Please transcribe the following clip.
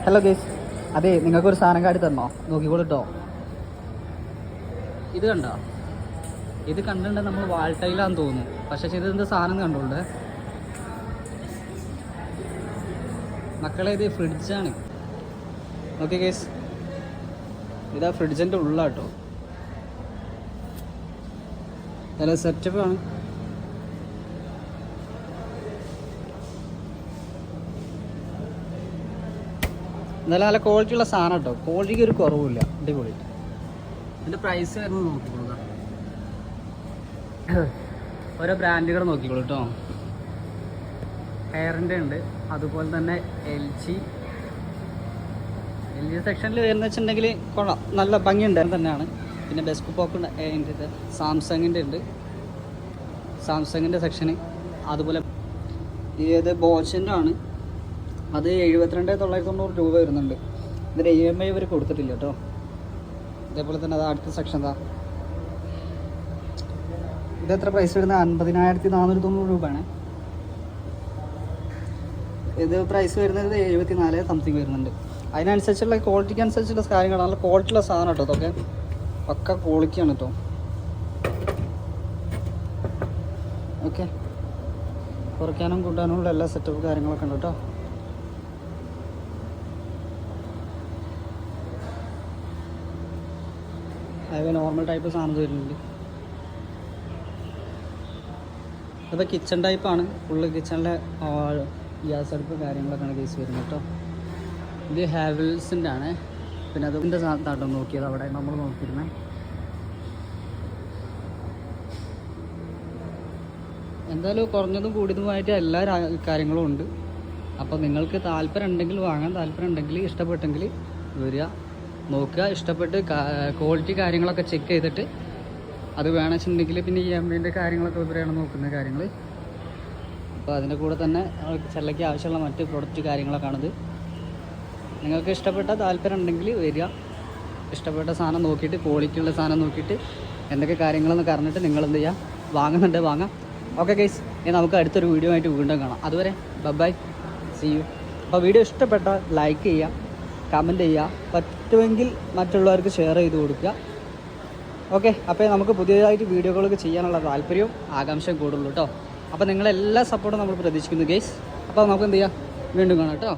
Hello guys, അതെ നിങ്ങൾക്കൊരു സാധനം കാട്ടി തന്നോ, നോക്കിക്കോളിട്ടോ. ഇത് കണ്ടോ? ഇത് കണ്ടിട്ടുണ്ടെങ്കിൽ നമ്മൾ വാൾട്ടയിലാന്ന് തോന്നുന്നു. പക്ഷേ ഇതെന്ത് സാധനം കണ്ടോണ്ട് മക്കളെ, ഇത് ഫ്രിഡ്ജാണ്. ഓക്കെ ഗേസ്, ഇതാ ഫ്രിഡ്ജിൻ്റെ ഉള്ളാട്ടോ. നല്ല സെറ്റപ്പാണ്. എന്നാലും നല്ല ക്വാളിറ്റി ഉള്ള സാധനം കേട്ടോ. ക്വാളിറ്റിക്ക് ഒരു കുറവില്ല, അടിപൊളി. ഇതിൻ്റെ പ്രൈസ് വരുന്നത് നോക്കിക്കോളൂ. ഓരോ ബ്രാൻഡുകൾ നോക്കിക്കോളൂ കേട്ടോ. ഹെയറിൻ്റെ ഉണ്ട്, അതുപോലെ തന്നെ എൽ ജി സെക്ഷനിൽ വരുന്ന വെച്ചിട്ടുണ്ടെങ്കിൽ കൊള്ളാം, നല്ല ഭംഗിയുണ്ട് തന്നെയാണ്. പിന്നെ ബെസ്കു പോക്ക് ഉണ്ട്, സാംസങ്ങിൻ്റെ ഉണ്ട്, സാംസങ്ങിൻ്റെ സെക്ഷന്. അതുപോലെ ഇത് ബോച്ചിൻ്റെ ആണ്, അത് 72,990 രൂപ വരുന്നുണ്ട്. ഇതിൻ്റെ EMI ഇവർ കൊടുത്തിട്ടില്ല കേട്ടോ. അതേപോലെ തന്നെ അത് അടുത്ത സെക്ഷൻ എന്താ, ഇതെത്ര പ്രൈസ് വരുന്നത്? 50,490 രൂപയാണ്. ഇത് പ്രൈസ് വരുന്നത് 74 സംതിങ് വരുന്നുണ്ട്. അതിനനുസരിച്ചുള്ള ക്വാളിറ്റിക്ക് അനുസരിച്ചുള്ള കാര്യങ്ങളാണ്. നല്ല ക്വാളിറ്റിയുള്ള സാധനം കേട്ടോ. ഇതൊക്കെ പക്ക ക്വാളിറ്റിയാണ് കേട്ടോ. ഓക്കെ, കുറയ്ക്കാനും കൂട്ടാനും ഉള്ള എല്ലാ സെറ്റപ്പ് കാര്യങ്ങളൊക്കെ ഉണ്ട് കേട്ടോ. അതേപോലെ നോർമൽ ടൈപ്പ് സാധനം വരുന്നുണ്ട്. ഇപ്പോൾ കിച്ചൺ ടൈപ്പാണ്, ഫുള്ള് കിച്ചണിലെ ഗ്യാസ് അടുപ്പ് കാര്യങ്ങളൊക്കെയാണ് കേസ് വരുന്നത് കേട്ടോ. ഇത് ഹാവൽസിൻ്റെ ആണ്. പിന്നെ അതിൻ്റെ സാധനത്താട്ടോ നോക്കിയത്, അവിടെ നമ്മൾ നോക്കിയിരുന്നത്. എന്തായാലും കുറഞ്ഞതും കൂടിയതുമായിട്ട് എല്ലാ കാര്യങ്ങളും ഉണ്ട്. അപ്പോൾ നിങ്ങൾക്ക് താല്പര്യം ഉണ്ടെങ്കിൽ വാങ്ങാൻ താല്പര്യം ഉണ്ടെങ്കിൽ, ഇഷ്ടപ്പെട്ടെങ്കിൽ വരിക, നോക്കുക. ഇഷ്ടപ്പെട്ട് ക്വാളിറ്റി കാര്യങ്ങളൊക്കെ ചെക്ക് ചെയ്തിട്ട് അത് വേണമെന്നുണ്ടെങ്കിൽ പിന്നെ EMIൻ്റെ കാര്യങ്ങളൊക്കെ ഇവരെയാണ് നോക്കുന്ന കാര്യങ്ങൾ. അപ്പോൾ അതിൻ്റെ കൂടെ തന്നെ ചെല്ലയ്ക്ക് ആവശ്യമുള്ള മറ്റ് പ്രൊഡക്റ്റ് കാര്യങ്ങളൊക്കെയാണിത്. നിങ്ങൾക്ക് ഇഷ്ടപ്പെട്ട താല്പര്യം ഉണ്ടെങ്കിൽ വരിക, ഇഷ്ടപ്പെട്ട സാധനം നോക്കിയിട്ട്, ക്വാളിറ്റി ഉള്ള സാധനം നോക്കിയിട്ട് എന്തൊക്കെ കാര്യങ്ങളെന്നൊക്കെ അറിഞ്ഞിട്ട് നിങ്ങൾ എന്ത് ചെയ്യുക, വാങ്ങുന്നുണ്ട് വാങ്ങാം. ഓക്കെ ഗൈസ്, ഇനി നമുക്ക് അടുത്തൊരു വീഡിയോ ആയിട്ട് വീണ്ടും കാണാം. അതുവരെ ബൈ, സീ യു. അപ്പോൾ വീഡിയോ ഇഷ്ടപ്പെട്ടാൽ ലൈക്ക് ചെയ്യുക, കമൻറ്റ് ചെയ്യുക, പറ്റുമെങ്കിൽ മറ്റുള്ളവർക്ക് ഷെയർ ചെയ്ത് കൊടുക്കുക. ഓക്കെ, അപ്പോൾ നമുക്ക് പുതിയതായിട്ട് വീഡിയോകളൊക്കെ ചെയ്യാനുള്ള താല്പര്യവും ആകാംക്ഷയും കൂടുള്ളൂ കേട്ടോ. അപ്പോൾ നിങ്ങളെല്ലാ സപ്പോർട്ടും നമ്മൾ പ്രതീക്ഷിക്കുന്നു ഗൈസ്. അപ്പോൾ നമുക്ക് എന്ത് ചെയ്യാം, വീണ്ടും കാണാം കേട്ടോ.